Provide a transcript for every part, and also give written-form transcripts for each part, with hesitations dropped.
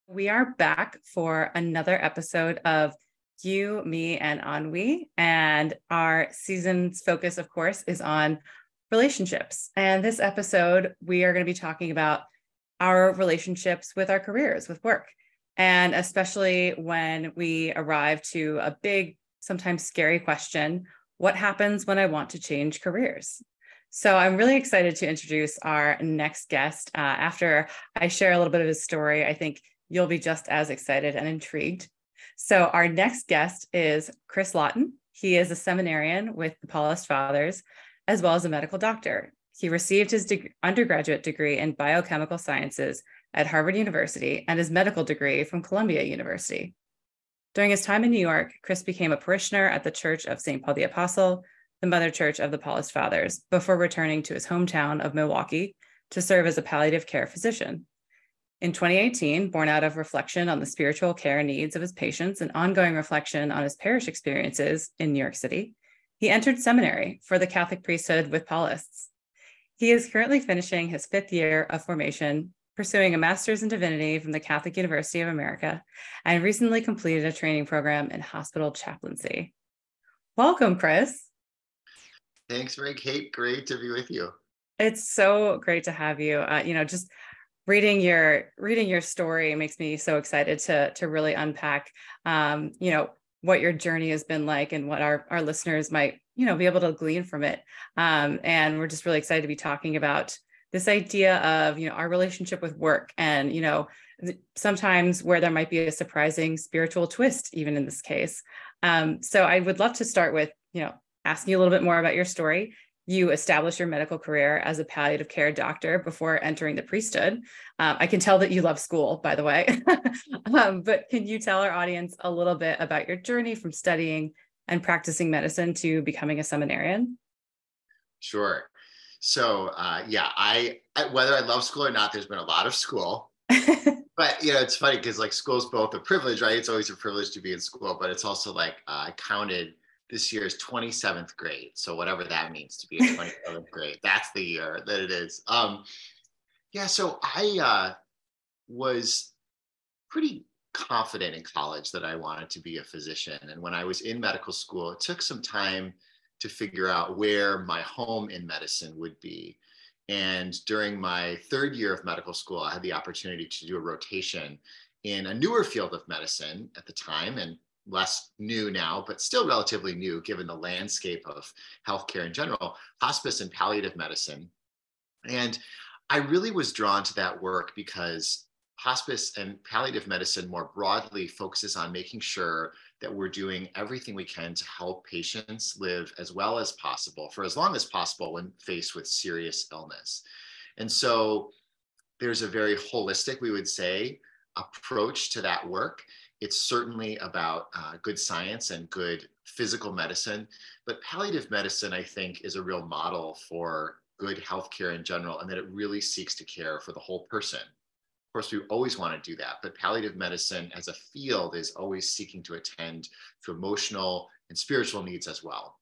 We are back for another episode of You, Me, and Ennui. And our season's focus, of course, is on relationships. And this episode, we are going to be talking about our relationships with our careers, with work. And especially when we arrive to a big, sometimes scary question, what happens when I want to change careers? So I'm really excited to introduce our next guest. After I share a little bit of his story, I think you'll be just as excited and intrigued. So our next guest is Chris Lawton. He is a seminarian with the Paulist Fathers, as well as a medical doctor. He received his undergraduate degree in biochemical sciences at Harvard University and his medical degree from Columbia University. During his time in New York, Chris became a parishioner at the Church of St. Paul the Apostle, the mother church of the Paulist Fathers, before returning to his hometown of Milwaukee to serve as a palliative care physician. In 2018, born out of reflection on the spiritual care needs of his patients and ongoing reflection on his parish experiences in New York City, he entered seminary for the Catholic priesthood with Paulists. He is currently finishing his 5th year of formation, pursuing a master's in divinity from the Catholic University of America, and recently completed a training program in hospital chaplaincy. Welcome, Chris. Thanks, Kate. Great to be with you. It's so great to have you. Just reading your story makes me so excited to really unpack, what your journey has been like and what our listeners might, be able to glean from it. And we're just really excited to be talking about this idea of, our relationship with work and, sometimes where there might be a surprising spiritual twist, even in this case. So I would love to start with, asking you a little bit more about your story. You established your medical career as a palliative care doctor before entering the priesthood. I can tell that you love school, by the way. But can you tell our audience a little bit about your journey from studying and practicing medicine to becoming a seminarian? Sure. So, I whether I love school or not, there's been a lot of school. But, it's funny because school is both a privilege, right? It's always a privilege to be in school, but it's also I counted this year's 27th grade. So whatever that means to be in 27th grade, that's the year that it is. So I was pretty confident in college that I wanted to be a physician. And when I was in medical school, it took some time to figure out where my home in medicine would be. And during my 3rd year of medical school, I had the opportunity to do a rotation in a newer field of medicine at the time, and less new now, but still relatively new given the landscape of healthcare in general, hospice and palliative medicine. And I really was drawn to that work because hospice and palliative medicine more broadly focuses on making sure that we're doing everything we can to help patients live as well as possible for as long as possible when faced with serious illness. And so there's a very holistic, we would say, approach to that work. It's certainly about good science and good physical medicine, but palliative medicine, I think, is a real model for good healthcare in general, and that it really seeks to care for the whole person. Of course, we always want to do that, but palliative medicine as a field is always seeking to attend to emotional and spiritual needs as well.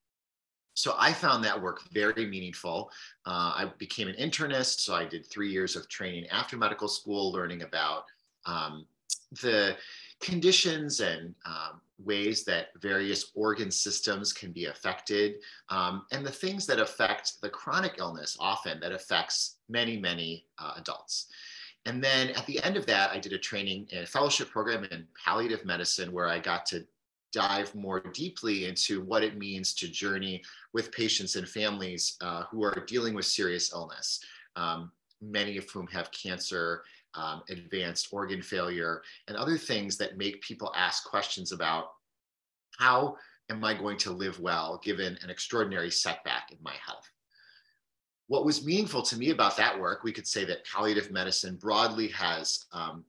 So I found that work very meaningful. I became an internist, so I did 3 years of training after medical school, learning about the conditions and ways that various organ systems can be affected, and the things that affect the chronic illness often that affects many, many adults. And then at the end of that, I did a training in a fellowship program in palliative medicine where I got to dive more deeply into what it means to journey with patients and families who are dealing with serious illness, many of whom have cancer, advanced organ failure, and other things that make people ask questions about how am I going to live well given an extraordinary setback in my health. What was meaningful to me about that work, we could say that palliative medicine broadly has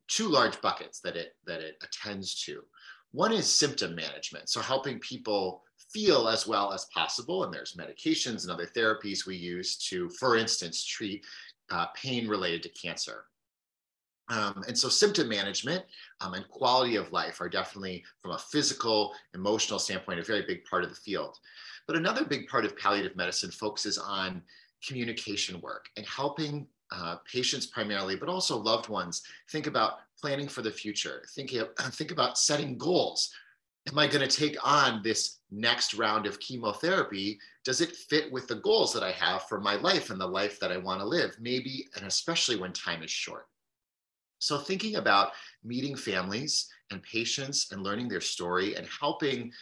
2 large buckets that it attends to. One is symptom management, so helping people feel as well as possible, and there's medications and other therapies we use to, for instance, treat pain related to cancer. And so symptom management and quality of life are definitely, from a physical, emotional standpoint, a very big part of the field. But another big part of palliative medicine focuses on communication work and helping patients primarily, but also loved ones, think about planning for the future. Think about setting goals. Am I going to take on this next round of chemotherapy? Does it fit with the goals that I have for my life and the life that I want to live? Maybe, and especially when time is short. So thinking about meeting families and patients and learning their story and helping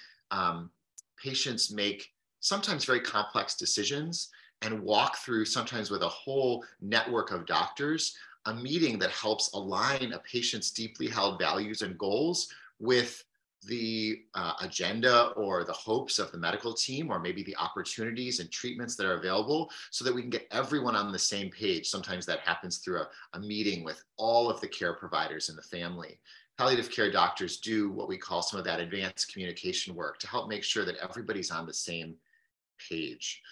patients make sometimes very complex decisions and walk through, sometimes with a whole network of doctors, a meeting that helps align a patient's deeply held values and goals with the agenda or the hopes of the medical team, or maybe the opportunities and treatments that are available, so that we can get everyone on the same page. Sometimes that happens through a meeting with all of the care providers in the family. Palliative care doctors do what we call some of that advanced communication work to help make sure that everybody's on the same page.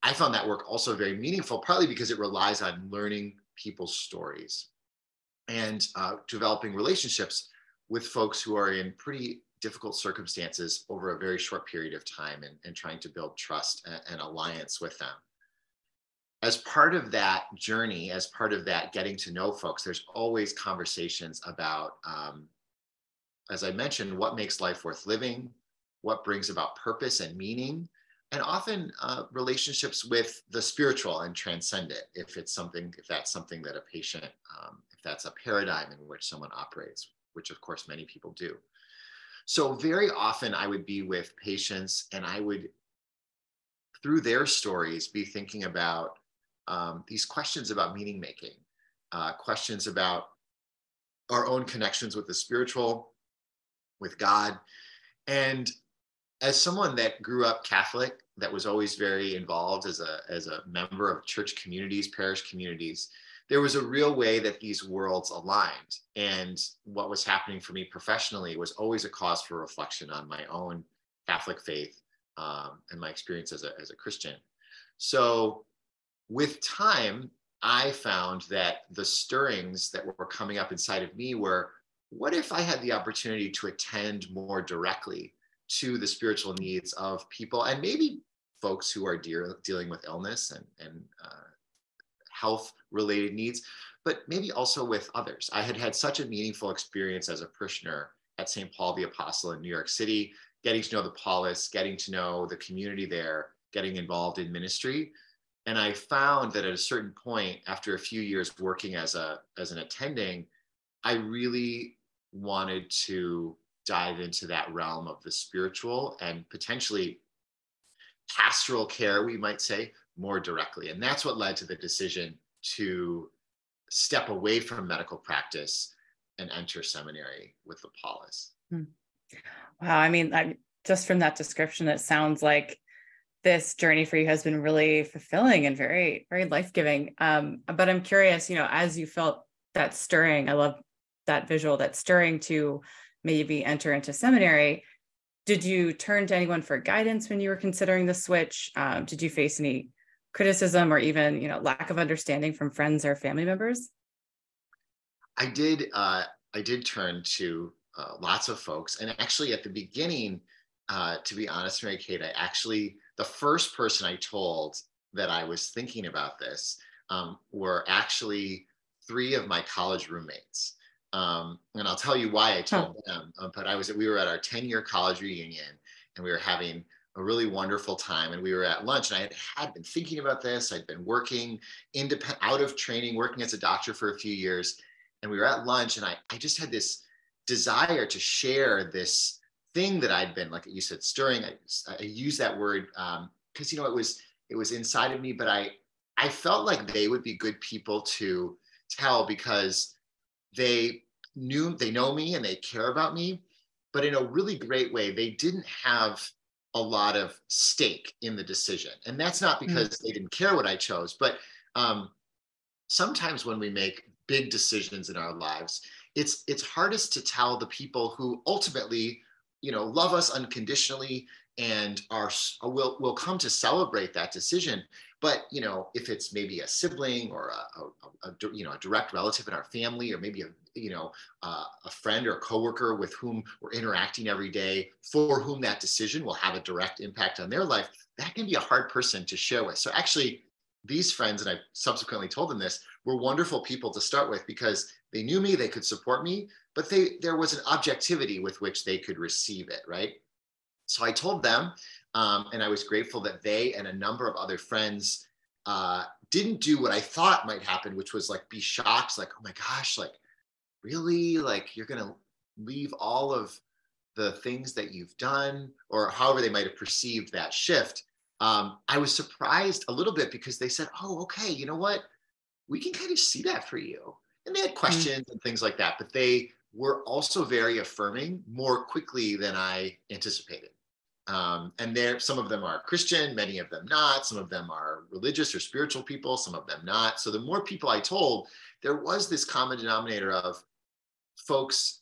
I found that work also very meaningful, partly because it relies on learning people's stories and developing relationships with folks who are in pretty difficult circumstances over a very short period of time, and trying to build trust and alliance with them. As part of that journey, as part of that getting to know folks, there's always conversations about, as I mentioned, what makes life worth living, what brings about purpose and meaning, and often relationships with the spiritual and transcendent, if that's something that a patient, if that's a paradigm in which someone operates, which of course many people do. So very often I would be with patients, and I would, through their stories, be thinking about these questions about meaning making, questions about our own connections with the spiritual, with God. And as someone that grew up Catholic, that was always very involved as a member of church communities, parish communities, there was a real way that these worlds aligned. And what was happening for me professionally was always a cause for reflection on my own Catholic faith and my experience as a Christian. So with time, I found that the stirrings that were coming up inside of me were, what if I had the opportunity to attend more directly to the spiritual needs of people, and maybe folks who are dealing with illness and health related needs, but maybe also with others. I had had such a meaningful experience as a parishioner at St. Paul the Apostle in New York City, getting to know the Paulists, getting to know the community there, getting involved in ministry. And I found that at a certain point, after a few years working as an attending, I really wanted to dive into that realm of the spiritual and potentially pastoral care, we might say, more directly. And that's what led to the decision to step away from medical practice and enter seminary with the Paulists. Wow. I mean, just from that description, it sounds like this journey for you has been really fulfilling and very, very life-giving. But I'm curious, as you felt that stirring, I love that visual, that stirring to maybe enter into seminary. Did you turn to anyone for guidance when you were considering the switch? Did you face any criticism or even, lack of understanding from friends or family members? I did turn to lots of folks. And actually at the beginning, to be honest, Mary Kate, the first person I told that I was thinking about this were actually 3 of my college roommates. And I'll tell you why I told them, but we were at our 10-year college reunion, and we were having a really wonderful time, and we were at lunch, and I had been thinking about this. I'd been working out of training, working as a doctor for a few years, and we were at lunch, and I just had this desire to share this thing that I'd been, like you said, stirring. I use that word because it was inside of me, but I felt like they would be good people to tell, because they know me and they care about me, but in a really great way. They didn't have a lot of stake in the decision. And that's not because they didn't care what I chose, but sometimes when we make big decisions in our lives, it's hardest to tell the people who ultimately, love us unconditionally and will come to celebrate that decision. But, if it's maybe a sibling or a direct relative in our family, or maybe a friend or coworker with whom we're interacting every day, for whom that decision will have a direct impact on their life, that can be a hard person to share with. So actually, these friends, and I subsequently told them this, were wonderful people to start with because they knew me, they could support me, but there was an objectivity with which they could receive it, right? So I told them, and I was grateful that they and a number of other friends didn't do what I thought might happen, which was like be shocked, like, oh my gosh, like really, like you're gonna leave all of the things that you've done, or however they might have perceived that shift. I was surprised a little bit because they said, oh, okay, you know what? We can kind of see that for you. And they had questions and things like that, but they were also very affirming more quickly than I anticipated. And some of them are Christian, many of them not. Some of them are religious or spiritual people, some of them not. So the more people I told, there was this common denominator of folks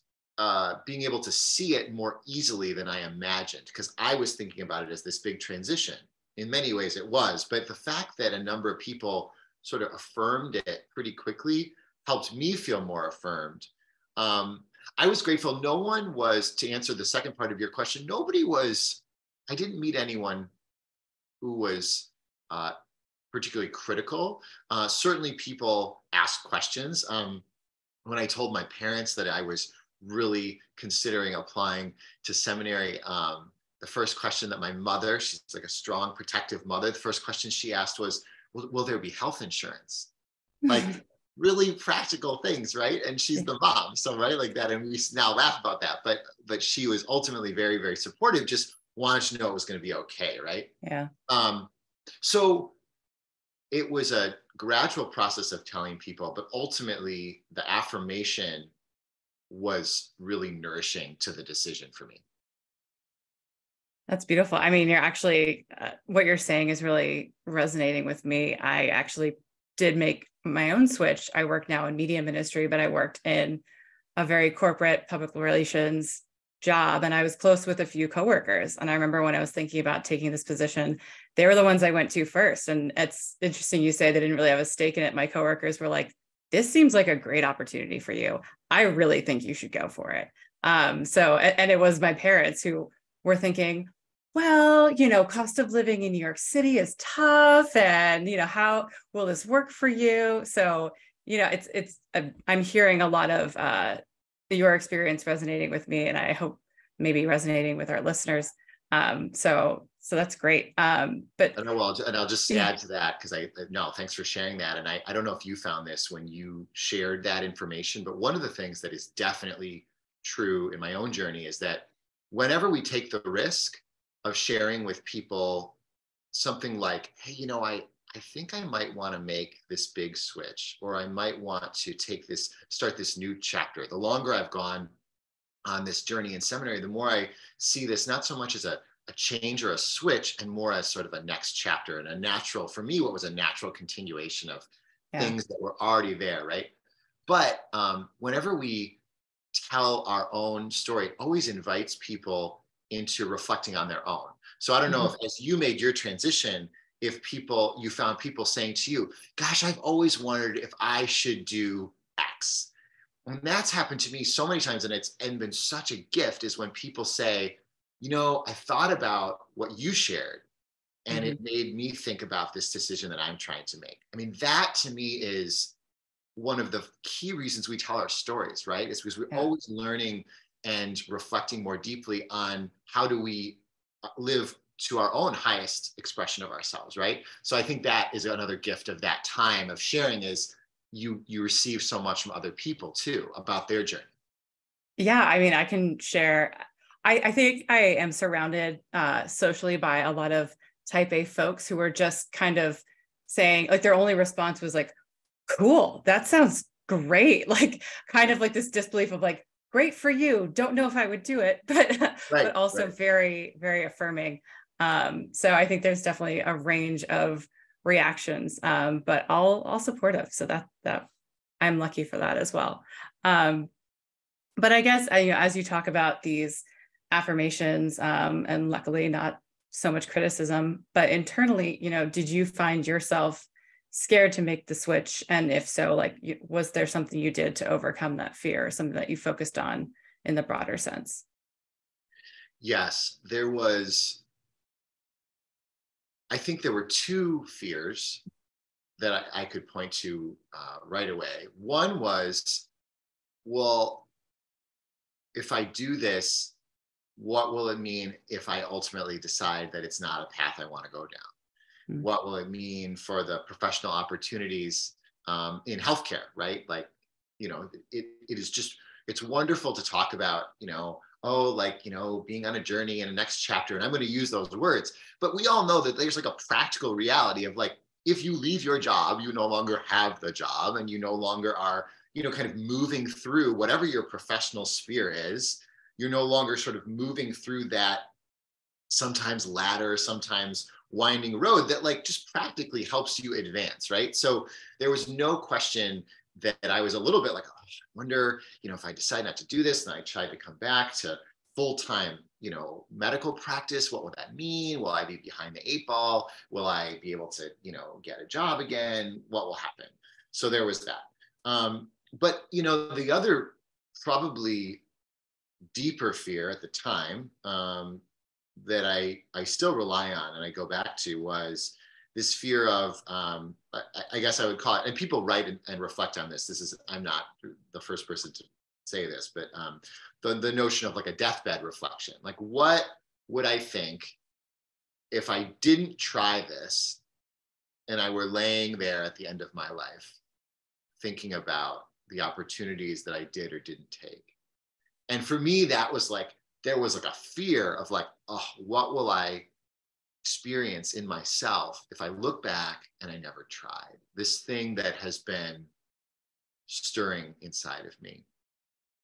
being able to see it more easily than I imagined, because I was thinking about it as this big transition. In many ways it was, but the fact that a number of people sort of affirmed it pretty quickly helped me feel more affirmed. I was grateful. No one was, to answer the second part of your question, I didn't meet anyone who was particularly critical. Certainly people asked questions. When I told my parents that I was really considering applying to seminary, the first question that my mother, she's like a strong protective mother, the first question she asked was, will there be health insurance? Like really practical things, right? And she's the mom, so right, like that. And we now laugh about that, but she was ultimately very, very supportive, just wanted to know it was going to be okay, right? Yeah. So it was a gradual process of telling people, but ultimately the affirmation was really nourishing to the decision for me. That's beautiful. I mean, you're actually, what you're saying is really resonating with me. I actually did make my own switch. I work now in media ministry, but I worked in a very corporate public relations job, and I was close with a few coworkers. And I remember when I was thinking about taking this position, they were the ones I went to first. And it's interesting you say they didn't really have a stake in it. My coworkers were like, this seems like a great opportunity for you. I really think you should go for it. And it was my parents who were thinking, well, cost of living in New York City is tough. And, how will this work for you? So, I'm hearing a lot of your experience resonating with me, and I hope maybe resonating with our listeners. So that's great. But and I'll just add to that, because thanks for sharing that. And I don't know if you found this when you shared that information, but one of the things that is definitely true in my own journey is that whenever we take the risk of sharing with people something like, hey, I think I might want to make this big switch, or I might want to start this new chapter. The longer I've gone on this journey in seminary, the more I see this not so much as a change or a switch, and more as sort of a next chapter and for me, what was a natural continuation of things that were already there, right? But whenever we tell our own story, it always invites people into reflecting on their own. So I don't know if, as you made your transition, if you found people saying to you, gosh, I've always wondered if I should do X. And that's happened to me so many times, and it's been such a gift, is when people say, I thought about what you shared, and it made me think about this decision that I'm trying to make. I mean, that to me is one of the key reasons we tell our stories, right? It's because we're always learning and reflecting more deeply on how do we live to our own highest expression of ourselves, right? So I think that is another gift of that time of sharing, is you receive so much from other people too about their journey. Yeah, I mean, I can share. I think I am surrounded socially by a lot of type A folks who are just kind of saying, like, their only response was like, cool, that sounds great. Like, kind of like this disbelief of like, great for you. Don't know if I would do it, but also very, very affirming. So I think there's definitely a range of reactions, but all supportive. So that I'm lucky for that as well. But I guess, as you talk about these affirmations, and luckily not so much criticism, but internally, did you find yourself scared to make the switch? And if so, like, was there something you did to overcome that fear, or something that you focused on in the broader sense? Yes, there was. I think there were two fears. that I could point to right away. One was, well, if I do this, what will it mean if I ultimately decide that it's not a path I want to go down? Mm. What will it mean for the professional opportunities in healthcare, right? Like, it is just, it's wonderful to talk about, being on a journey in the next chapter. And I'm going to use those words, but we all know that there's like a practical reality of like, if you leave your job, you no longer have the job and you no longer are, kind of moving through whatever your professional sphere is. You're no longer sort of moving through that sometimes ladder, sometimes winding road that like just practically helps you advance, right? So there was no question that I was a little bit like, oh, I wonder, if I decide not to do this and I tried to come back to full-time, medical practice, what will that mean? Will I be behind the 8 ball? Will I be able to, get a job again? What will happen? So there was that. But, the other probably deeper fear at the time that I still rely on and I go back to was this fear of, I guess I would call it, and people write and reflect on this. I'm not the first person to say this, but the notion of like a deathbed reflection. Like, what would I think if I didn't try this and I were laying there at the end of my life, thinking about the opportunities that I did or didn't take? And for me, that was like, there was like a fear of like, oh, what will I experience in myself if I look back and I never tried this thing that has been stirring inside of me?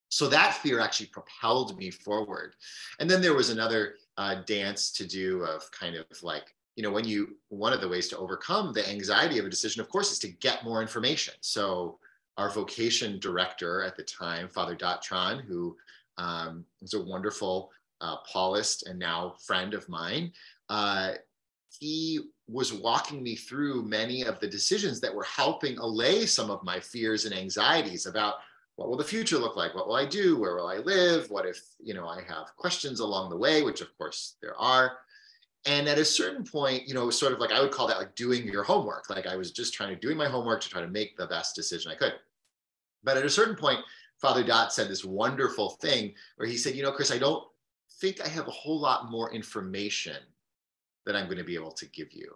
So that fear actually propelled me forward. And then there was another dance to do of kind of like, one of the ways to overcome the anxiety of a decision, of course, is to get more information. So our vocation director at the time, Father Tran, who was a wonderful Paulist and now friend of mine, he was walking me through many of the decisions that were helping allay some of my fears and anxieties about what will the future look like? What will I do? Where will I live? What if, I have questions along the way, which of course there are. And at a certain point, it was sort of like, I would call that like doing your homework. Like I was just doing my homework to try to make the best decision I could. But at a certain point, Father Dot said this wonderful thing where he said, Chris, I don't think I have a whole lot more information that I'm going to be able to give you.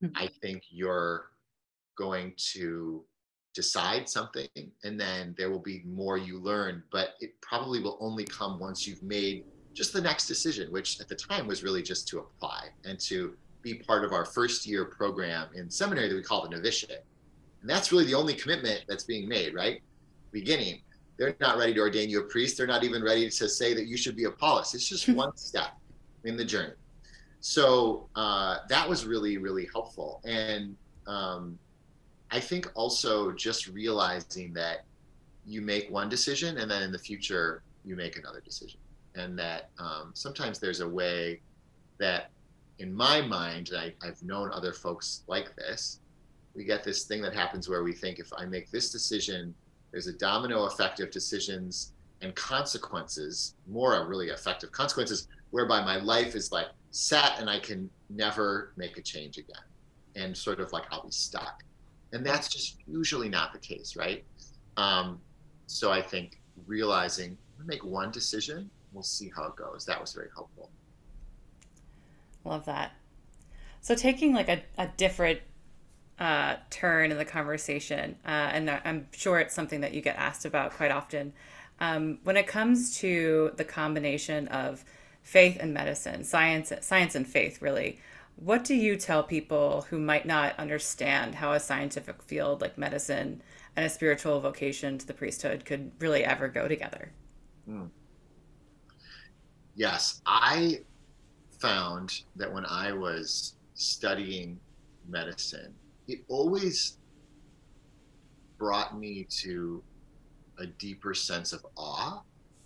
Mm-hmm. I think you're going to decide something and then there will be more you learn, but it probably will only come once you've made just the next decision, which at the time was really just to apply and to be part of our first year program in seminary that we call the novitiate. And that's really the only commitment that's being made, right? Beginning. They're not ready to ordain you a priest. They're not even ready to say that you should be a Paulist. It's just one step in the journey. So that was really, really helpful. And I think also just realizing that you make one decision and then in the future you make another decision. And that sometimes there's a way that in my mind, and I've known other folks like this, we get this thing that happens where we think if I make this decision, there's a domino effect of decisions and consequences, more really effective consequences, whereby my life is like set and I can never make a change again. And sort of like I'll be stuck. And that's just usually not the case, right? So I think realizing, make one decision, we'll see how it goes. That was very helpful. Love that. So taking like a different turn in the conversation, and I'm sure it's something that you get asked about quite often. When it comes to the combination of faith and medicine, science and faith, really, what do you tell people who might not understand how a scientific field like medicine and a spiritual vocation to the priesthood could really ever go together? Yes, I found that when I was studying medicine, it always brought me to a deeper sense of awe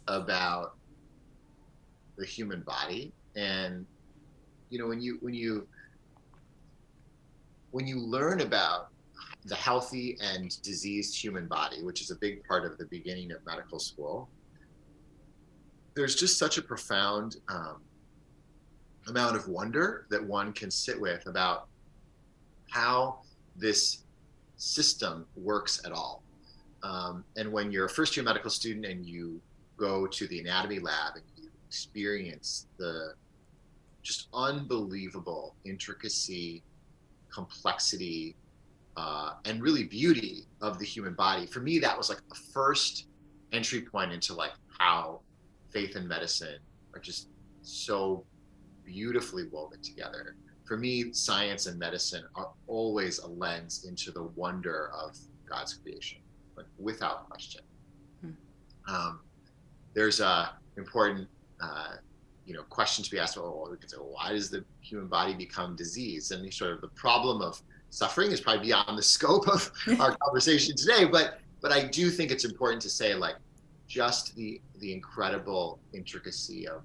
about the human body. And when you learn about the healthy and diseased human body, which is a big part of the beginning of medical school, there's just such a profound amount of wonder that one can sit with about how this system works at all. And when you're a first year medical student and you go to the anatomy lab and you experience the just unbelievable intricacy, complexity, and really beauty of the human body, for me, that was like the first entry point into like how faith and medicine are just so beautifully woven together. For me, science and medicine are always a lens into the wonder of God's creation, like without question. There's a important question to be asked. Well, we could say, well, why does the human body become diseased? And sort of the problem of suffering is probably beyond the scope of our conversation today. But I do think it's important to say, like, just the incredible intricacy of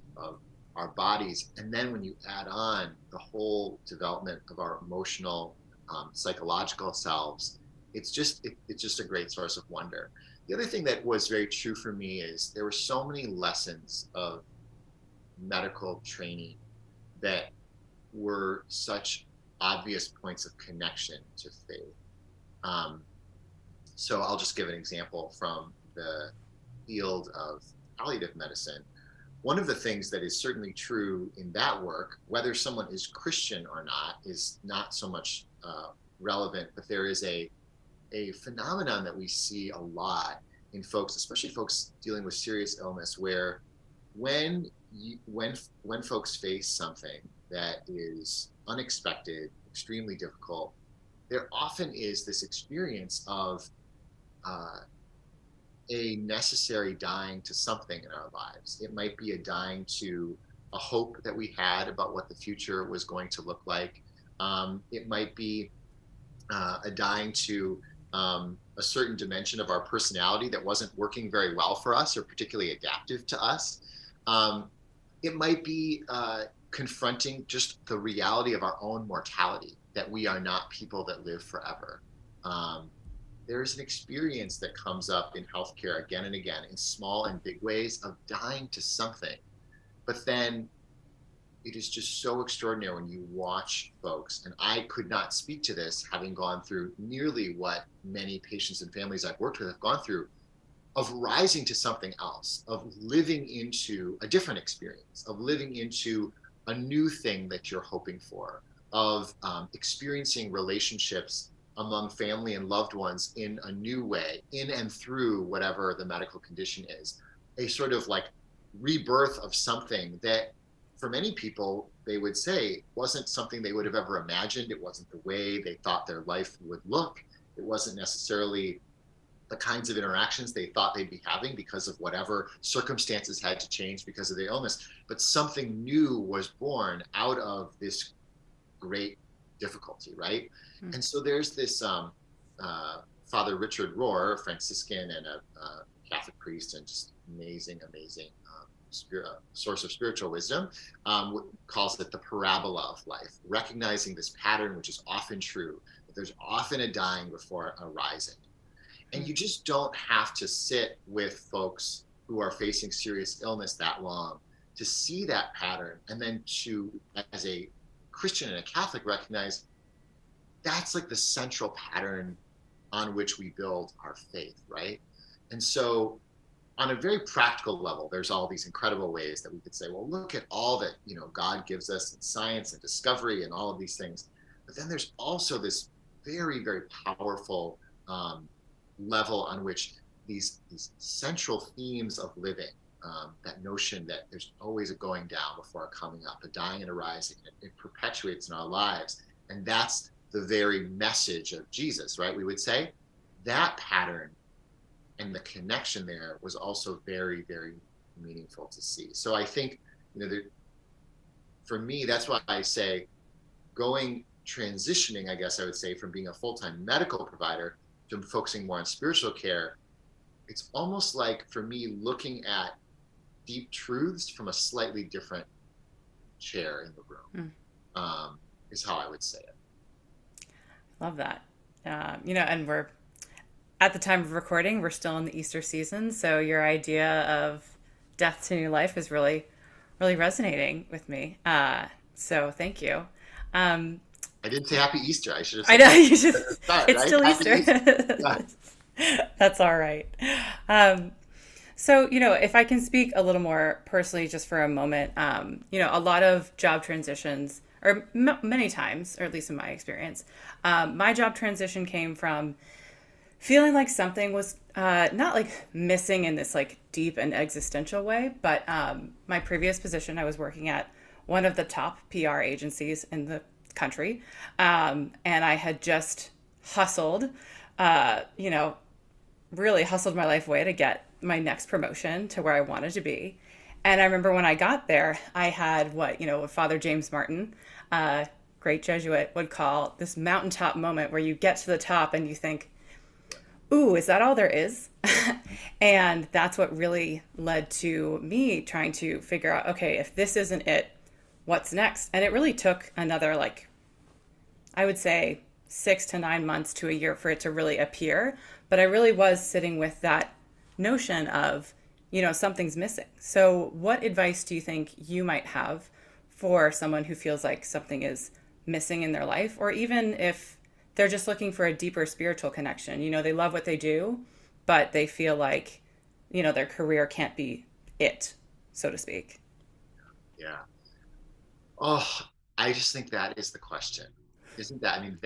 our bodies, and then when you add on the whole development of our emotional, psychological selves, it's just a great source of wonder. The other thing that was very true for me is there were so many lessons of medical training that were such obvious points of connection to faith. So I'll just give an example from the field of palliative medicine. One of the things that is certainly true in that work, whether someone is Christian or not, is not so much relevant, but there is a phenomenon that we see a lot in folks, especially folks dealing with serious illness, where when folks face something that is unexpected, extremely difficult, there often is this experience of a necessary dying to something in our lives. It might be a dying to a hope that we had about what the future was going to look like. It might be a dying to a certain dimension of our personality that wasn't working very well for us or particularly adaptive to us. It might be confronting just the reality of our own mortality, that we are not people that live forever. There's an experience that comes up in healthcare again and again in small and big ways of dying to something. But then it is just so extraordinary when you watch folks, and I could not speak to this having gone through nearly what many patients and families I've worked with have gone through, of rising to something else, of living into a different experience, of living into a new thing that you're hoping for, of experiencing relationships among family and loved ones in a new way, in and through whatever the medical condition is. A sort of like rebirth of something that for many people, they would say wasn't something they would have ever imagined. It wasn't the way they thought their life would look. It wasn't necessarily the kinds of interactions they thought they'd be having because of whatever circumstances had to change because of the illness. But something new was born out of this great difficulty, right? Mm-hmm. And so there's this Father Richard Rohr, a Franciscan and a Catholic priest, and just amazing source of spiritual wisdom, calls it the parabola of life, recognizing this pattern, which is often true, that there's often a dying before a rising. And you just don't have to sit with folks who are facing serious illness that long to see that pattern, and then to, as a Christian and a Catholic, recognize that's like the central pattern on which we build our faith, right? And so on a very practical level, there's all these incredible ways that we could say, well, look at all that, God gives us in science and discovery and all of these things. But then there's also this very, very powerful level on which these central themes of living, that notion that there's always a going down before a coming up, a dying and a rising, it perpetuates in our lives. And that's the very message of Jesus, right? We would say that pattern and the connection there was also very, very meaningful to see. So I think, for me, that's why I say transitioning, I guess I would say, from being a full-time medical provider to focusing more on spiritual care, it's almost like, for me, looking at deep truths from a slightly different chair in the room, is how I would say it. Love that. And we're, at the time of recording, we're still in the Easter season. So your idea of death to new life is really, really resonating with me. So thank you. I didn't say Happy Easter. I should have I said know that you should. at the start, It's right? still Happy Easter. Easter. Yeah. That's all right. Um, so, if I can speak a little more personally just for a moment, a lot of job transitions, or many times, or at least in my experience, my job transition came from feeling like something was not like missing in this like deep and existential way, but my previous position, I was working at one of the top PR agencies in the country, and I had just hustled, uh, you know, really hustled my life away to get my next promotion to where I wanted to be. And I remember when I got there, I had what Father James Martin, great Jesuit, would call this mountaintop moment where you get to the top and you think, ooh, is that all there is? And that's what really led to me trying to figure out, okay, if this isn't it, what's next? And it really took another, like, I would say 6 to 9 months to a year for it to really appear. But I really was sitting with that notion of, something's missing. So what advice do you think you might have for someone who feels like something is missing in their life, or even if they're just looking for a deeper spiritual connection? They love what they do, but they feel like, their career can't be it, so to speak. Yeah. Oh, I just think that is the question. Isn't that, I mean,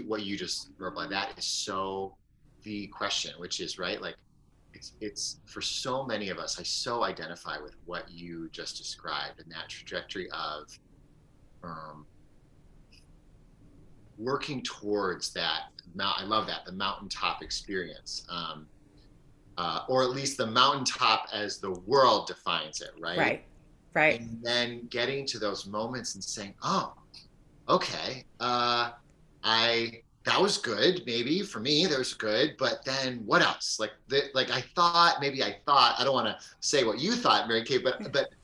what you just wrote by that is so the question, which is, right, like, it's for so many of us, I so identify with what you just described, and that trajectory of working towards that. I love that, the mountaintop experience, or at least the mountaintop as the world defines it, right? Right. And then getting to those moments and saying, oh, okay, that was good. Maybe for me, that was good, but then what else? Like I thought, I don't want to say what you thought, Mary Kay, but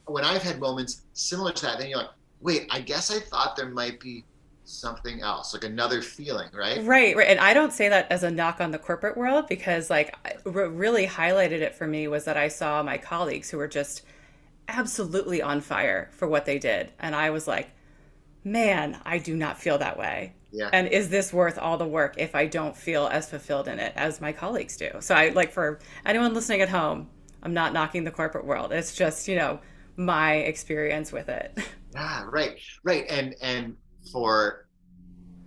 when I've had moments similar to that, then you're like, wait, I guess I thought there might be something else, like another feeling, right? Right. And I don't say that as a knock on the corporate world, because like what really highlighted it for me was that I saw my colleagues who were just absolutely on fire for what they did. And I was like, man, I do not feel that way. Yeah. And is this worth all the work if I don't feel as fulfilled in it as my colleagues do? So I like, for anyone listening at home, I'm not knocking the corporate world. It's just, my experience with it. Yeah, right. And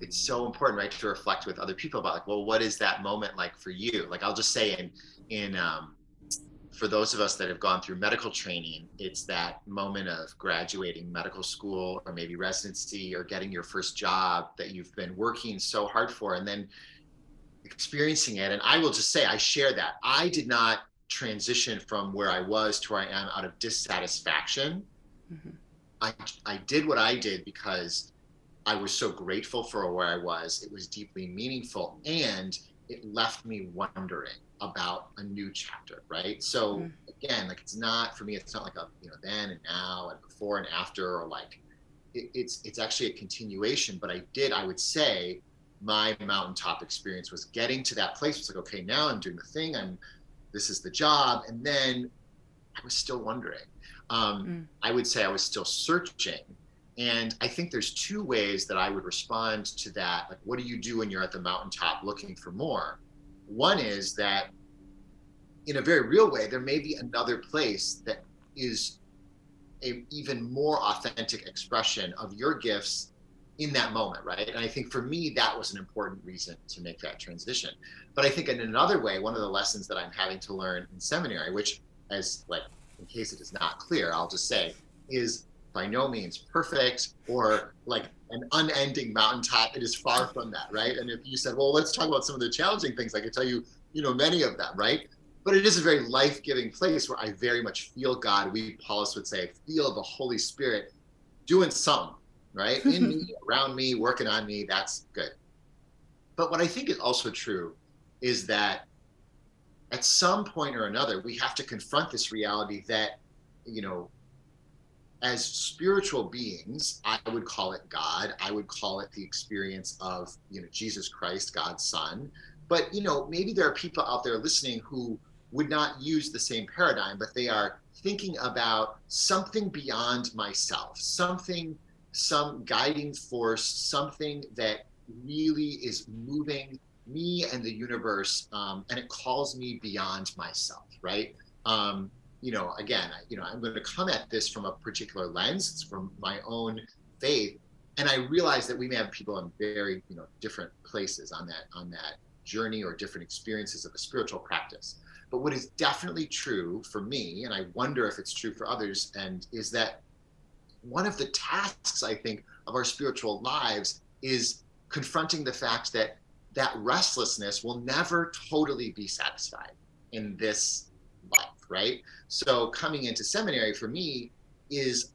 it's so important, right, to reflect with other people about, like, well, what is that moment like for you? Like, I'll just say in for those of us that have gone through medical training, it's that moment of graduating medical school, or maybe residency, or getting your first job that you've been working so hard for, and then experiencing it. And I will just say, I share that. I did not transition from where I was to where I am out of dissatisfaction. Mm-hmm. I did what I did because I was so grateful for where I was. It was deeply meaningful, and it left me wondering about a new chapter, right? So again, like, it's not, for me, it's not like a, then and now and before and after, or like, it's actually a continuation. But I would say my mountaintop experience was getting to that place. It's like, okay, now I'm doing the thing, this is the job. And then I was still wondering. I would say I was still searching. And I think there's two ways that I would respond to that. Like, what do you do when you're at the mountaintop looking for more? One is that, in a very real way, there may be another place that is a even more authentic expression of your gifts in that moment, right? And I think for me, that was an important reason to make that transition. But I think in another way, one of the lessons that I'm having to learn in seminary, which, as like, in case it is not clear, I'll just say, is by no means perfect or like an unending mountaintop. It is far from that, right? And if you said, well, let's talk about some of the challenging things, I could tell you, many of them, right? But it is a very life-giving place where I very much feel God. We Paulists would say, feel the Holy Spirit doing something, right? In me, around me, working on me. That's good. But what I think is also true is that at some point or another, we have to confront this reality that, as spiritual beings, I would call it God. I would call it the experience of, Jesus Christ, God's Son. But, maybe there are people out there listening who would not use the same paradigm, but they are thinking about something beyond myself, something some guiding force, something that really is moving me and the universe, and it calls me beyond myself, right? Again, I'm going to come at this from a particular lens. It's from my own faith, and I realize that we may have people in very, different places on that journey or different experiences of a spiritual practice. But what is definitely true for me, and I wonder if it's true for others, and is that one of the tasks, I think, of our spiritual lives is confronting the fact that that restlessness will never totally be satisfied in this life, right? So coming into seminary for me is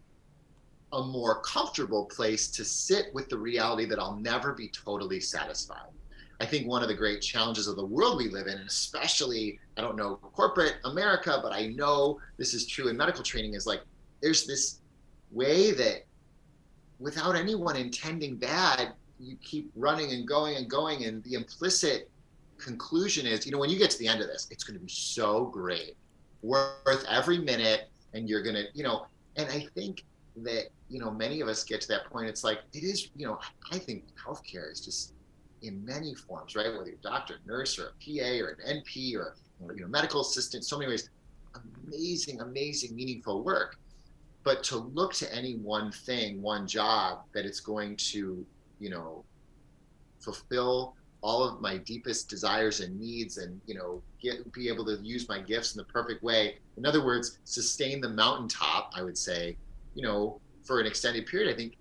a more comfortable place to sit with the reality that I'll never be totally satisfied. I think one of the great challenges of the world we live in, and especially, I don't know, corporate America, but I know this is true in medical training, is like, there's this way that without anyone intending bad, you keep running and going and going. And the implicit conclusion is, when you get to the end of this, it's going to be so great, worth every minute. And you're going to, and I think that, many of us get to that point. It's like, it is, I think healthcare is just in many forms, right? Whether you're a doctor, nurse, or a PA, or an NP, or, medical assistant, so many ways, amazing, amazing, meaningful work. But to look to any one thing, one job that it's going to, fulfill all of my deepest desires and needs, and, be able to use my gifts in the perfect way. In other words, sustain the mountaintop, I would say, for an extended period. I think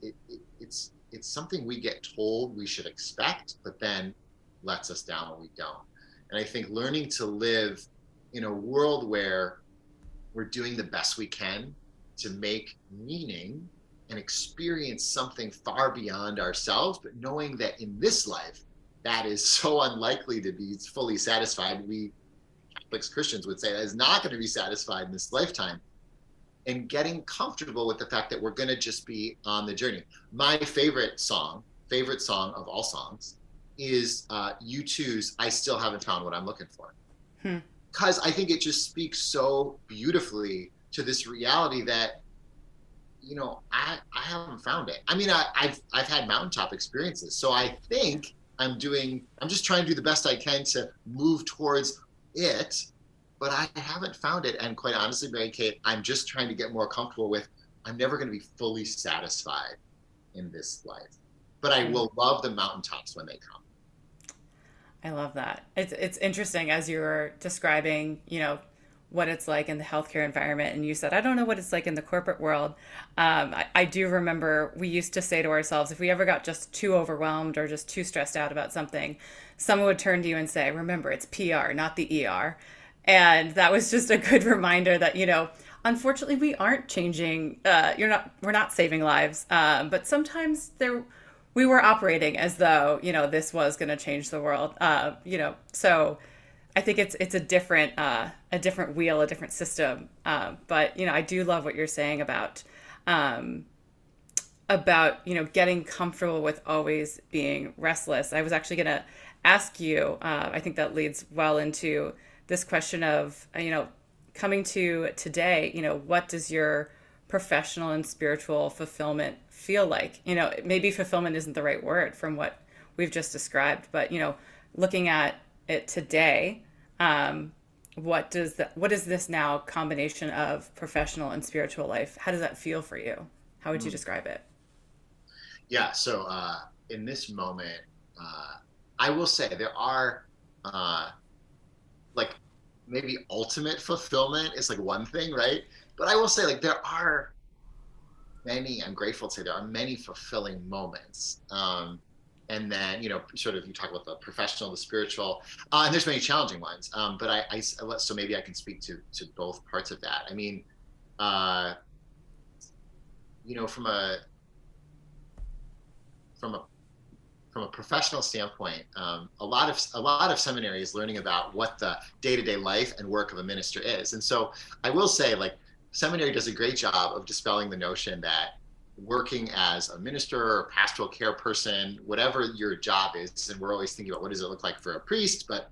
it's something we get told we should expect, but then lets us down when we don't. And I think learning to live in a world where we're doing the best we can to make meaning and experience something far beyond ourselves, but knowing that in this life, that is so unlikely to be fully satisfied. We Catholics, Christians would say that is not going to be satisfied in this lifetime. And getting comfortable with the fact that we're going to just be on the journey. My favorite song of all songs is U2's I Still Haven't Found What I'm Looking For. Because I think it just speaks so beautifully to this reality that, I haven't found it. I mean, I've had mountaintop experiences. So I think I'm just trying to do the best I can to move towards it, but I haven't found it. And quite honestly, Mary Kate, I'm just trying to get more comfortable with, I'm never going to be fully satisfied in this life, but I will love the mountaintops when they come. I love that. It's interesting as you were describing, what it's like in the healthcare environment. And you said, I don't know what it's like in the corporate world. I do remember we used to say to ourselves, if we ever got just too overwhelmed or just too stressed out about something, someone would turn to you and say, remember, it's PR, not the ER. And that was just a good reminder that, unfortunately, we aren't changing. We're not saving lives. But sometimes we were operating as though, this was going to change the world. So I think it's a different wheel, a different system. But I do love what you're saying about getting comfortable with always being restless. I was actually going to ask you. I think that leads well into this question of coming to today. What does your professional and spiritual fulfillment feel like? Maybe fulfillment isn't the right word from what we've just described, but looking at it today, what is this now combination of professional and spiritual life? How does that feel for you? How would you describe it? Yeah. So in this moment, I will say there are like maybe ultimate fulfillment is like one thing, right? But I will say like there are many, I'm grateful to say there are many fulfilling moments. And then, sort of you talk about the professional, the spiritual, and there's many challenging ones. But so maybe I can speak to both parts of that. I mean, from a professional standpoint, a lot of seminary is learning about what the day-to-day life and work of a minister is. And so I will say, like, seminary does a great job of dispelling the notion that working as a minister or pastoral care person, whatever your job is, and we're always thinking about what does it look like for a priest, but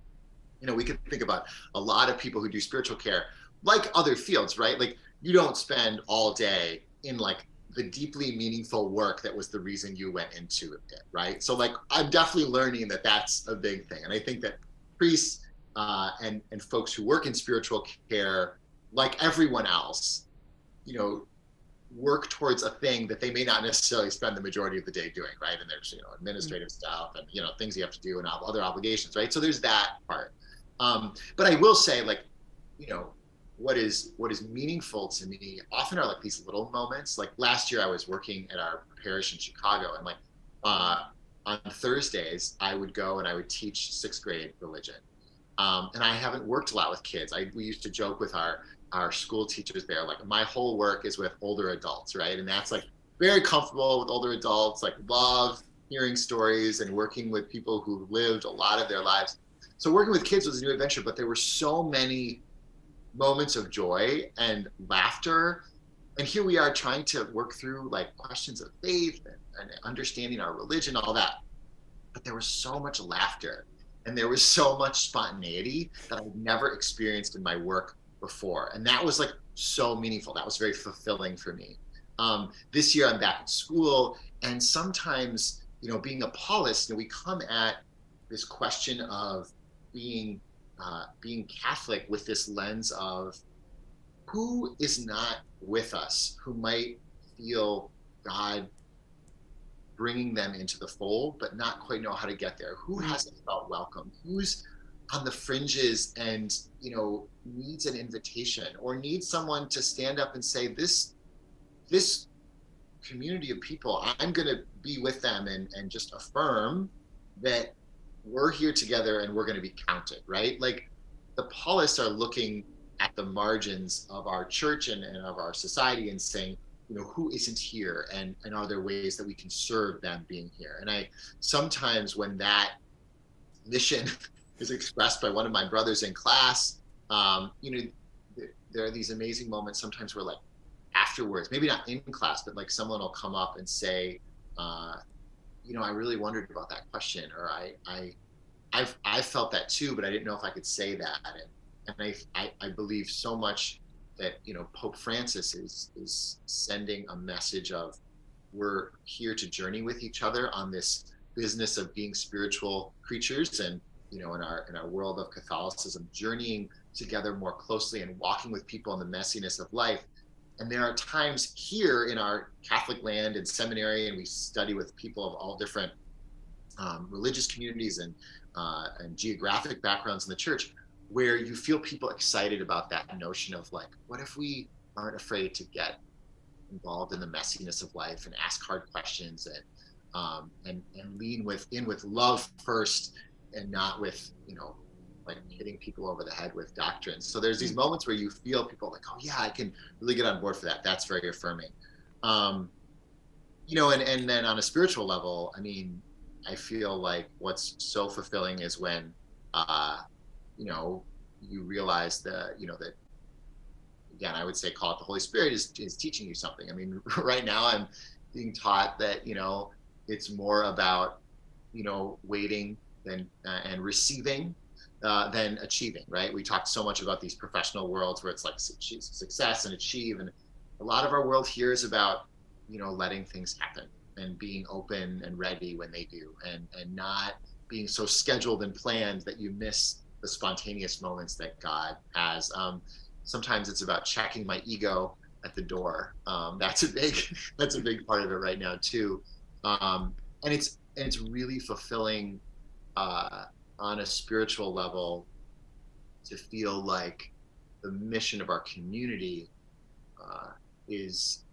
we could think about a lot of people who do spiritual care like other fields, right? Like you don't spend all day in like the deeply meaningful work that was the reason you went into it, right? So like, I'm definitely learning that that's a big thing. And I think that priests and folks who work in spiritual care, like everyone else, you know, work towards a thing that they may not necessarily spend the majority of the day doing, right? And there's, you know, administrative stuff and, you know, things you have to do and other obligations, right? So there's that part. But I will say, like, you know, what is meaningful to me often are like these little moments. Like last year I was working at our parish in Chicago, and like on Thursdays I would go and I would teach 6th grade religion. And I haven't worked a lot with kids. We used to joke with our school teachers there, like my whole work is with older adults, right? And that's like very comfortable with older adults, like love hearing stories and working with people who lived a lot of their lives. So working with kids was a new adventure, but there were so many moments of joy and laughter. And here we are trying to work through like questions of faith and understanding our religion, all that. But there was so much laughter and there was so much spontaneity that I've never experienced in my work before. And that was like so meaningful. That was very fulfilling for me. This year I'm back in school, and sometimes, you know, being a Paulist, you know, we come at this question of being Catholic with this lens of who is not with us, who might feel God bringing them into the fold, but not quite know how to get there, who hasn't felt welcome, who's on the fringes and, you know, needs an invitation or needs someone to stand up and say, this community of people, I'm going to be with them and just affirm that we're here together and we're going to be counted, right? Like the Paulists are looking at the margins of our church and of our society and saying, you know, who isn't here, and are there ways that we can serve them being here? And I sometimes, when that mission is expressed by one of my brothers in class, you know, there are these amazing moments sometimes where like afterwards, maybe not in class, but like someone will come up and say, you know, I really wondered about that question, or I felt that too, but I didn't know if I could say that. And I believe so much that, you know, Pope Francis is sending a message of we're here to journey with each other on this business of being spiritual creatures, and, you know, in our world of Catholicism, journeying together more closely and walking with people in the messiness of life. And there are times here in our Catholic land and Seminarian, we study with people of all different religious communities and geographic backgrounds in the church, where you feel people excited about that notion of like, what if we aren't afraid to get involved in the messiness of life and ask hard questions and lean with love first, and not with, you know, like hitting people over the head with doctrines. So there's these moments where you feel people like, oh yeah, I can really get on board for that. That's very affirming. You know, and then on a spiritual level, I mean, I feel like what's so fulfilling is when, you know, you realize that, you know, that, again, I would say call it the Holy Spirit is teaching you something. I mean, right now I'm being taught that, you know, it's more about, you know, waiting than and receiving than achieving, right? We talked so much about these professional worlds where it's like success and achieve. And a lot of our world here is about, you know, letting things happen and being open and ready when they do, and not being so scheduled and planned that you miss the spontaneous moments that God has. Sometimes it's about checking my ego at the door. That's a big part of it right now too. And it's really fulfilling on a spiritual level to feel like the mission of our community is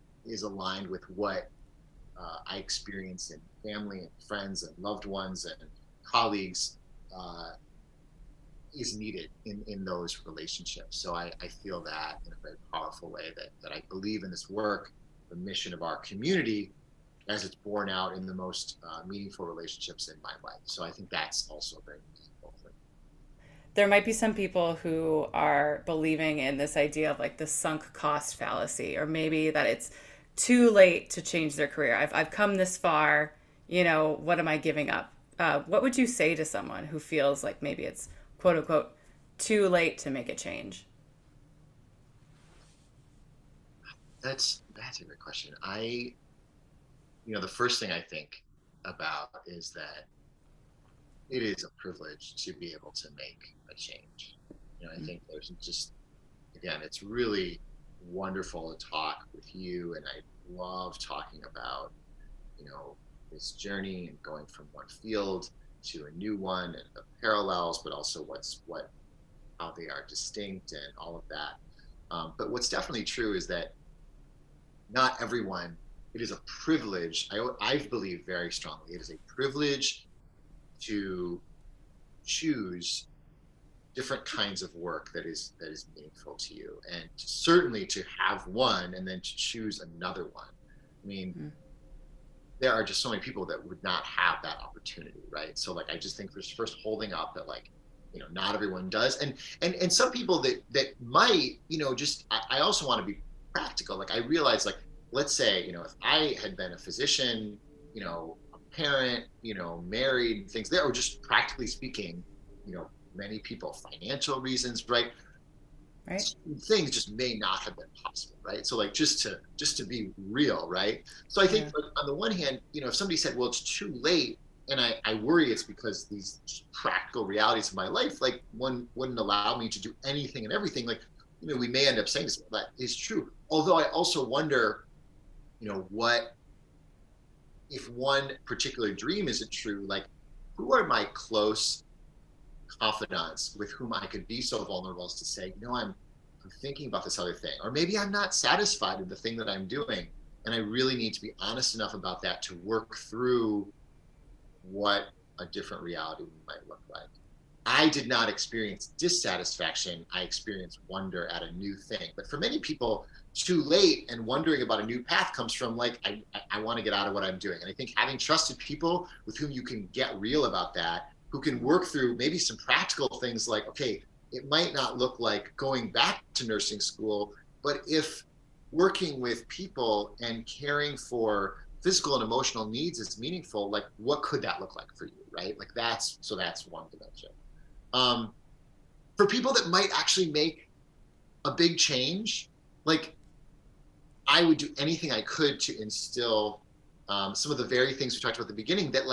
aligned with what I experience in family and friends and loved ones and colleagues is needed in those relationships. So I feel that in a very powerful way, that I believe in this work, the mission of our community, as it's borne out in the most meaningful relationships in my life. So I think that's also very meaningful. There might be some people who are believing in this idea of like the sunk cost fallacy, or maybe that it's too late to change their career. I've come this far, you know, what am I giving up? What would you say to someone who feels like maybe it's quote unquote too late to make a change? That's a great question. The first thing I think about is that it is a privilege to be able to make a change. I think there's just, again, it's really wonderful to talk with you, and I love talking about, this journey and going from one field to a new one, and the parallels, but also how they are distinct and all of that. But what's definitely true is that not everyone, it is a privilege. I believe very strongly it is a privilege to choose different kinds of work that is meaningful to you, and certainly to have one and then to choose another one. I mean, there are just so many people that would not have that opportunity, right? So I just think there's first holding up that not everyone does, and some people that might, I also want to be practical. I realize, let's say, if I had been a physician, a parent, married, things there, or just practically speaking, many people, financial reasons, right? Things just may not have been possible, right? So just to be real, right? So I think on the one hand, if somebody said, well, it's too late, and I worry it's because these practical realities of my life, one wouldn't allow me to do anything and everything. We may end up saying this, that is true. Although I also wonder, what if one particular dream isn't true? Who are my close confidants with whom I could be so vulnerable as to say, I'm thinking about this other thing, or maybe I'm not satisfied with the thing that I'm doing, and I really need to be honest enough about that to work through what a different reality might look like. I did not experience dissatisfaction. I experienced wonder at a new thing. But for many people, too late and wondering about a new path comes from I want to get out of what I'm doing. And I think having trusted people with whom you can get real about that, who can work through maybe some practical things okay, it might not look like going back to nursing school, but if working with people and caring for physical and emotional needs is meaningful, what could that look like for you, right? That's one dimension. For people that might actually make a big change, I would do anything I could to instill some of the very things we talked about at the beginning, that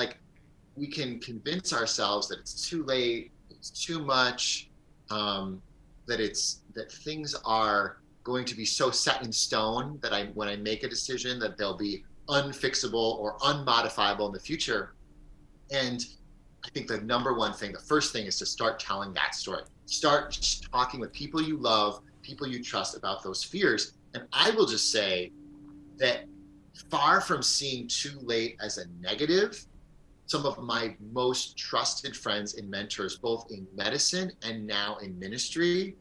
we can convince ourselves that it's too late, it's too much, that things are going to be so set in stone that when I make a decision that they'll be unfixable or unmodifiable in the future. And I think the number one thing, the first thing, is to start telling that story. Start talking with people you love, people you trust about those fears. And I will just say that far from seeing too late as a negative, some of my most trusted friends and mentors, both in medicine and now in ministry,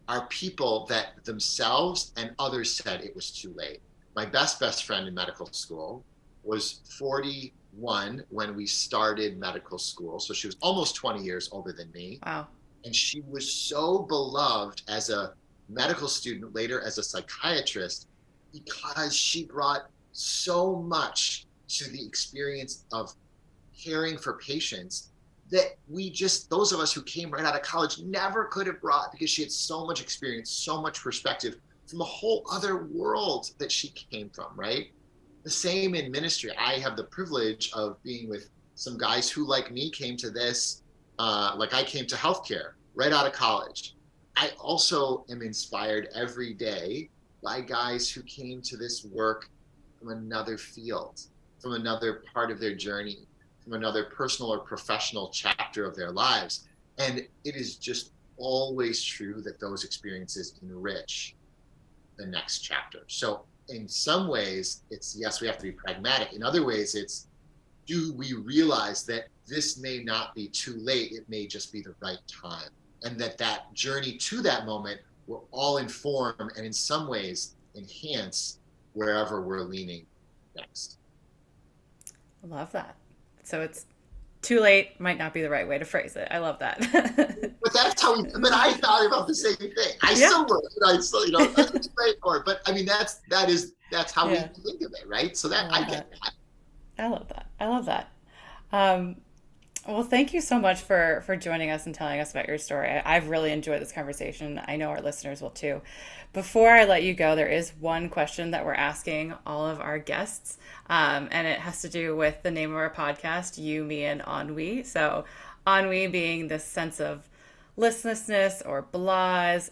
are people that themselves and others said it was too late. My best friend in medical school was 41 when we started medical school. So she was almost 20 years older than me. Wow. And she was so beloved as a medical student, later as a psychiatrist, because she brought so much to the experience of caring for patients that those of us who came right out of college never could have brought, because she had so much experience, so much perspective from a whole other world that she came from, right? The same in ministry. I have the privilege of being with some guys who, like me, came to this, I came to healthcare right out of college. I also am inspired every day by guys who came to this work from another field, from another part of their journey, from another personal or professional chapter of their lives. And it is just always true that those experiences enrich the next chapter. So in some ways, it's, yes, we have to be pragmatic. In other ways, it's, do we realize that this may not be too late? It may just be the right time. And that journey to that moment will all inform and in some ways enhance wherever we're leaning next. I love that. So it's too late might not be the right way to phrase it. I love that. But that's how I thought about the same thing. I still work, that's straightforward. But I mean, that's how we think of it, right? So that I get that. I love that. I love that. Well, thank you so much for joining us and telling us about your story. I've really enjoyed this conversation. I know our listeners will too. Before I let you go, there is one question that we're asking all of our guests, and it has to do with the name of our podcast, You, Me, and Ennui. So, ennui being this sense of listlessness or blahs.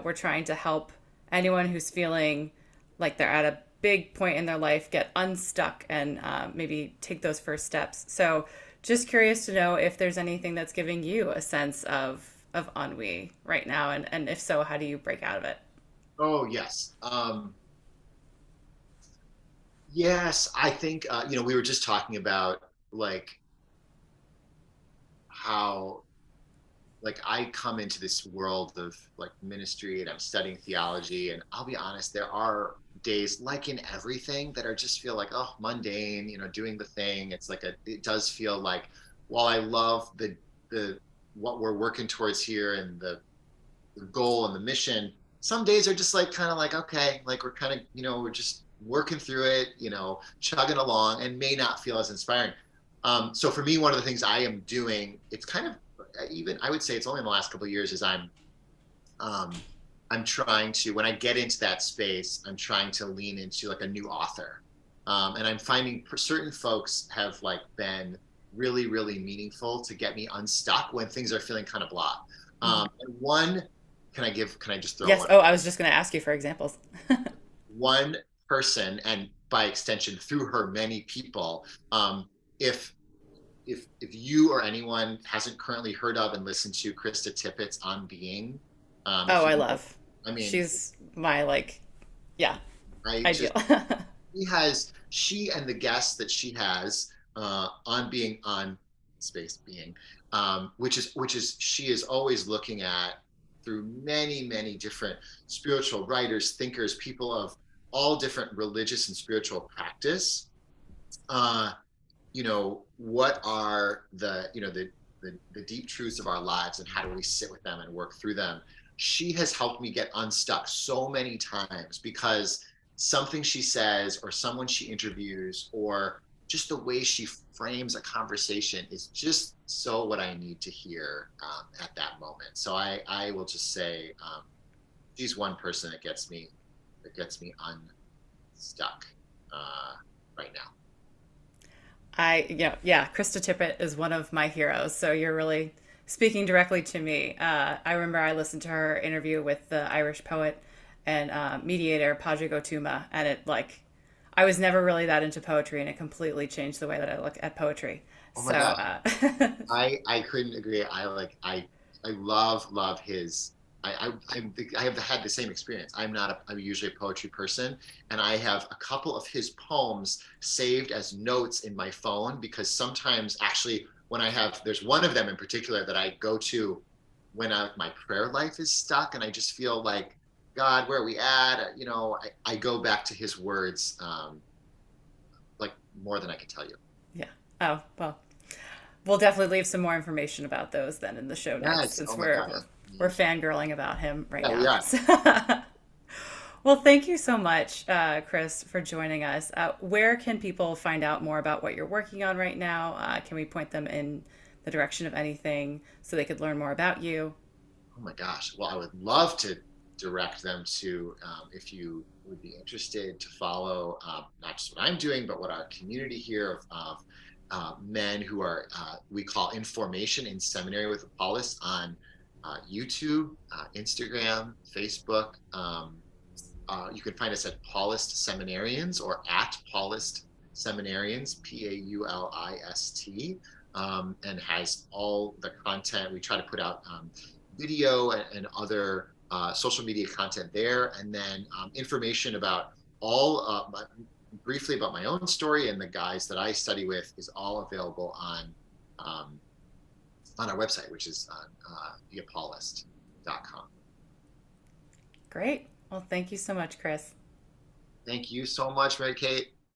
We're trying to help anyone who's feeling like they're at a big point in their life get unstuck and maybe take those first steps. So, just curious to know if there's anything that's giving you a sense of ennui right now, and if so, how do you break out of it? Oh, yes. Yes, I think, we were just talking about like how like I come into this world of like ministry and I'm studying theology, and I'll be honest, there are days like in everything that are just feel like, oh, mundane, doing the thing. It's like it does feel like, while I love the what we're working towards here and the goal and the mission, some days are just like kind of like, okay, like we're kind of, we're just working through it, chugging along, and may not feel as inspiring. So for me, one of the things I am doing, it's kind of, even I would say it's only in the last couple of years, is um, I'm trying to, when I get into that space, I'm trying to lean into like a new author. And I'm finding certain folks have like been really, really meaningful to get me unstuck when things are feeling kind of blah. And one, can I just throw Yes. one? Oh, I was just going to ask you for examples. One person, and by extension through her, many people, if if you or anyone hasn't currently heard of and listened to Krista Tippet's OnBeing, Oh, if I you, love. I mean, She's my yeah, I ideal. just, she and the guests that she has, on being on space being, which is she is always looking at, through many, many different spiritual writers, thinkers, people of all different religious and spiritual practice. uh what are the deep truths of our lives, and how do we sit with them and work through them. She has helped me get unstuck so many times, because something she says, or someone she interviews, or just the way she frames a conversation is just so what I need to hear, at that moment. So I will just say, she's one person that gets me unstuck, right now. Yeah, Krista Tippett is one of my heroes. So you're really speaking directly to me. I remember I listened to her interview with the Irish poet and mediator Pádraig Tuama, and I was never really that into poetry, and it completely changed the way that I look at poetry. Oh my So, gosh. I couldn't agree. I love his. I have had the same experience. I'm usually a poetry person, and I have a couple of his poems saved as notes in my phone, because sometimes, actually, when there's one of them in particular that I go to when my prayer life is stuck and I just feel like, God, where are we at? I go back to his words, like more than I can tell you. yeah. Oh, well, we'll definitely leave some more information about those then in the show notes, Yes. since Oh my we're gosh. we're, we're fangirling about him right Yeah, we now. are. Well, thank you so much, Chris, for joining us. Where can people find out more about what you're working on right now? Can we point them in the direction of anything so they could learn more about you? Oh my gosh. Well, I would love to direct them to, if you would be interested, to follow, not just what I'm doing, but what our community here of men who are, we call Information in Seminary with a Paulist, on YouTube, Instagram, Facebook. You can find us at Paulist Seminarians, or at Paulist Seminarians, Paulist, and has all the content. We try to put out video and other social media content there, and then information about all, briefly about my own story and the guys that I study with, is all available um, on our website, which is on theapaulist.com. Great. Well, thank you so much, Chris. Thank you so much, Mary Kate.